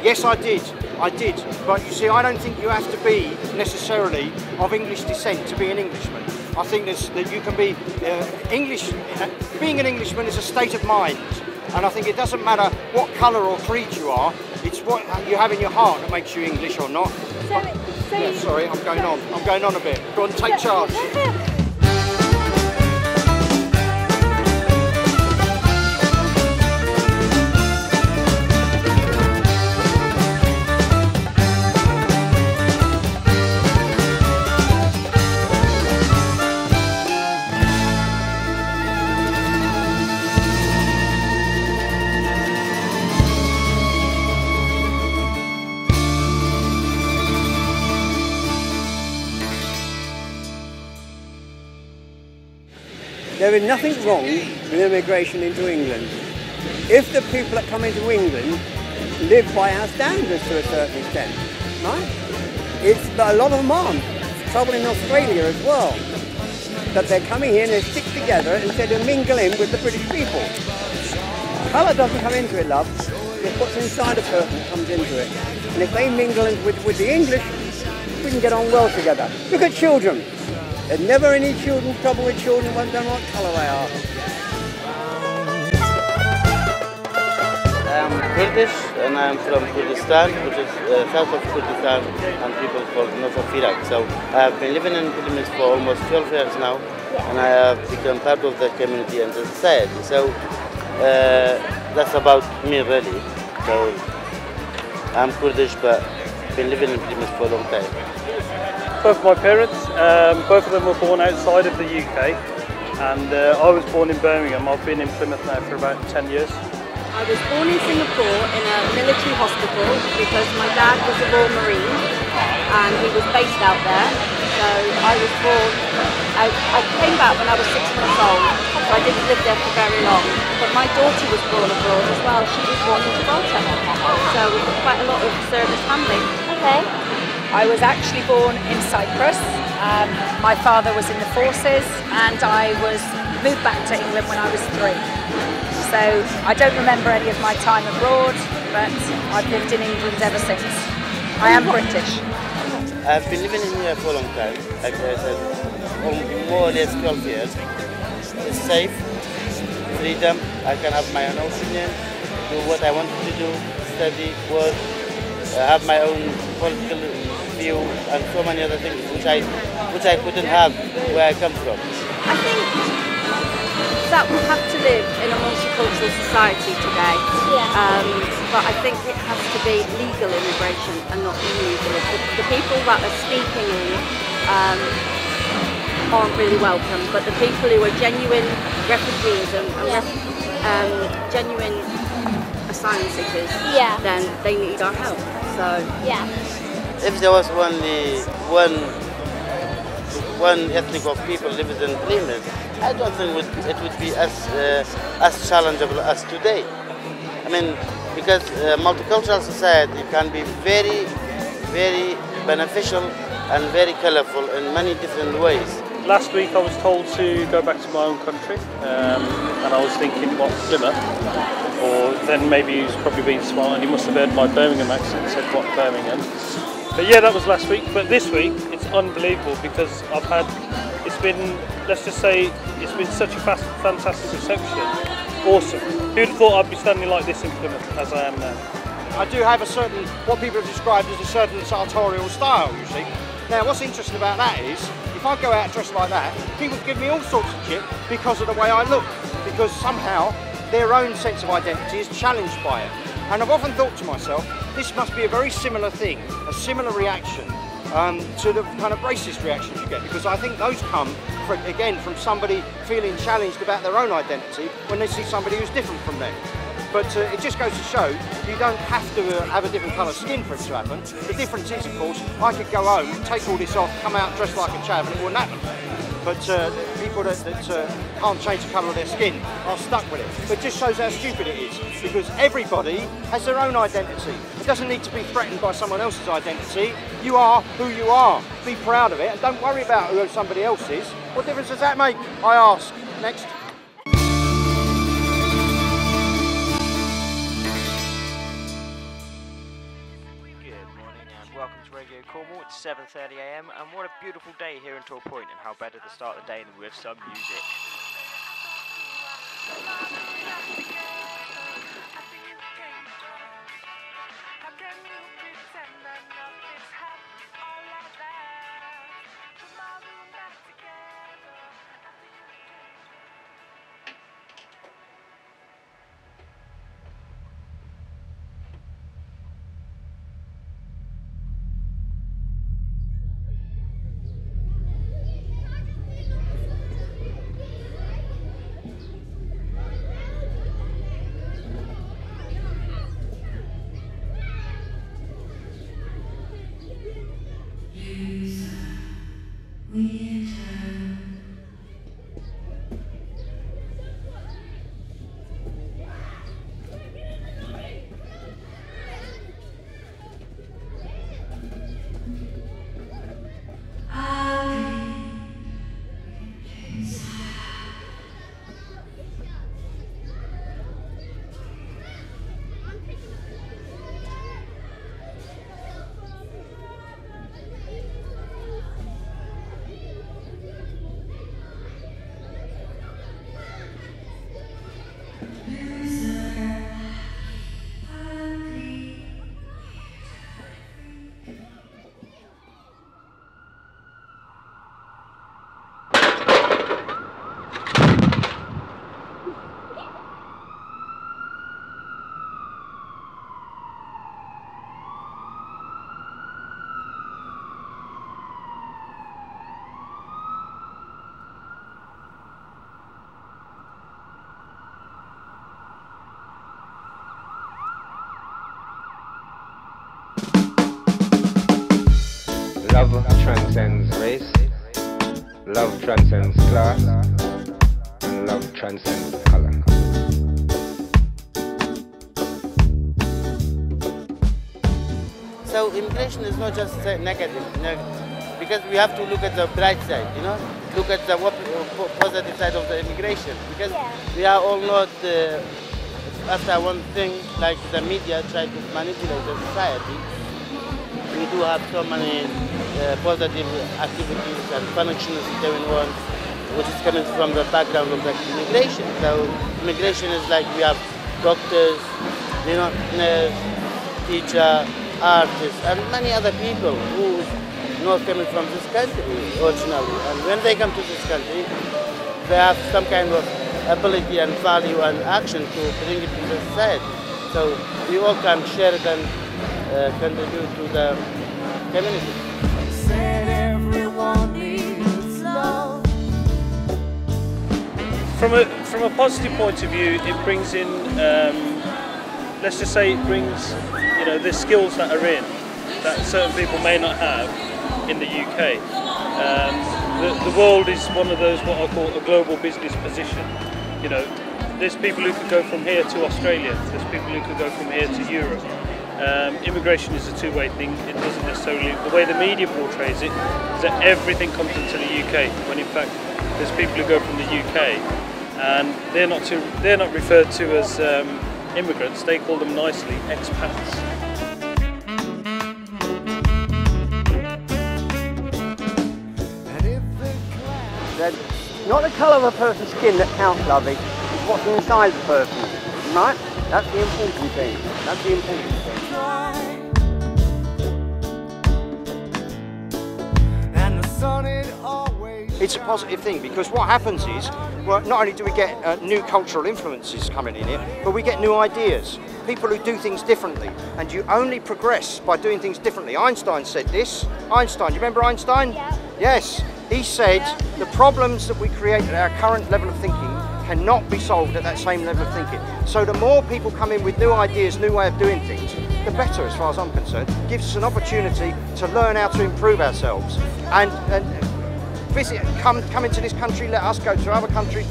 Yes, I did. But you see, I don't think you have to be necessarily of English descent to be an Englishman. I think that you can be English. Being an Englishman is a state of mind, and I think it doesn't matter what colour or creed you are. It's what you have in your heart that makes you English or not. Yeah, sorry, I'm going on a bit. Go on, take charge. There is nothing wrong with immigration into England. If the people that come into England live by our standards to a certain extent, right? A lot of them aren't. Trouble in Australia as well. That they're coming here and they stick together instead of mingling with the British people. Colour doesn't come into it, love. It's what's inside a person that comes into it. And if they mingle with the English, we can get on well together. Look at children. There's never any trouble with children who don't know what colour they are. I'm Kurdish and I'm from Kurdistan, which is south of Kurdistan, and people called north of Iraq. So I have been living in Pilmis for almost 12 years now, and I have become part of the community and the society. So that's about me really. So I'm Kurdish, but been living in Pilmis for a long time. Both my parents, both of them were born outside of the UK, and I was born in Birmingham. I've been in Plymouth now for about 10 years. I was born in Singapore in a military hospital because my dad was a Royal Marine and he was based out there. So I was born, I came back when I was 6 months old, so I didn't live there for very long. But my daughter was born abroad as well. She was born in Gibraltar. So we've got quite a lot of service family. Okay. I was actually born in Cyprus. My father was in the forces and I was moved back to England when I was 3. So I don't remember any of my time abroad, but I've lived in England ever since. I am British. I've been living in here for a long time, like I said, more or less 12 years. It's safe, freedom, I can have my own opinion, do what I want to do, study, work, have my own political view and so many other things which I couldn't have where I come from. I think that we have to live in a multicultural society today, but I think it has to be legal immigration and not illegal. The people that are sneaking in aren't really welcome, but the people who are genuine refugees and genuine asylum seekers, then they need our help. So if there was only one ethnic of people living in Plymouth, I don't think it would be as challengeable as today. I mean, because multicultural society can be very, very beneficial and very colourful in many different ways. Last week I was told to go back to my own country, and I was thinking, what, Plymouth? Or then maybe he's probably been smart and he must have heard my Birmingham accent and said, what, Birmingham? But yeah, that was last week. But this week, it's unbelievable because it's been, let's just say, it's been such a fantastic reception. Awesome. Who'd have thought I'd be standing like this in Plymouth as I am now? I do have a certain, what people have described as a certain sartorial style, you see. Now, what's interesting about that is, if I go out dressed like that, people give me all sorts of shit because of the way I look, because somehow their own sense of identity is challenged by it. And I've often thought to myself, this must be a very similar thing, a similar reaction to the kind of racist reactions you get, because I think those come, again, from somebody feeling challenged about their own identity when they see somebody who's different from them. But it just goes to show you don't have to have a different colour skin for it to happen. The difference is, of course, I could go home, take all this off, come out dressed like a chav and it wouldn't happen. But people that can't change the colour of their skin are stuck with it. But it just shows how stupid it is, because everybody has their own identity. It doesn't need to be threatened by someone else's identity. You are who you are. Be proud of it and don't worry about who somebody else is. What difference does that make? I ask. Next. Cornwall. It's 7:30 AM and what a beautiful day here in Torpoint, and how better to start the day than with some music. Love transcends race, love transcends class, and love transcends color. So immigration is not just negative, because we have to look at the bright side, look at the positive side of the immigration, because we are all not after one thing, like the media try to manipulate the society. We do have so many positive activities and functions going on, which is coming from the background of the immigration. So immigration is like we have doctors, nurse, teacher, artists, and many other people who are not coming from this country originally. And when they come to this country, they have some kind of ability and value and action to bring it to the society. So we all can share it and contribute to the community. From a positive point of view, it brings in, let's just say, it brings the skills that are in that certain people may not have in the UK. The world is one of those what I call a global business position. There's people who could go from here to Australia. There's people who could go from here to Europe. Immigration is a two-way thing. It doesn't necessarily, the way the media portrays it, is that everything comes into the UK, when in fact there's people who go from the UK and they're not referred to as immigrants. They call them nicely expats. It's not the colour of a person's skin that counts, lovey. It's what's inside the person, right? That's the important thing. That's the important thing. It's a positive thing, because what happens is, well, not only do we get new cultural influences coming in here, but we get new ideas. People who do things differently, and you only progress by doing things differently. Einstein said this. Einstein, you remember Einstein? Yeah. Yes. He said the problems that we create at our current level of thinking cannot be solved at that same level of thinking. So the more people come in with new ideas, new way of doing things, the better, as far as I'm concerned. It gives us an opportunity to learn how to improve ourselves. And visit, come into this country, let us go to other countries.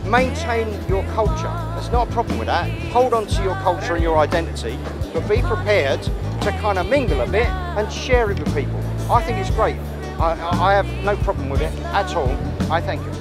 Maintain your culture. There's not a problem with that. Hold on to your culture and your identity, but be prepared to kind of mingle a bit and share it with people. I think it's great. I have no problem with it at all. I thank you.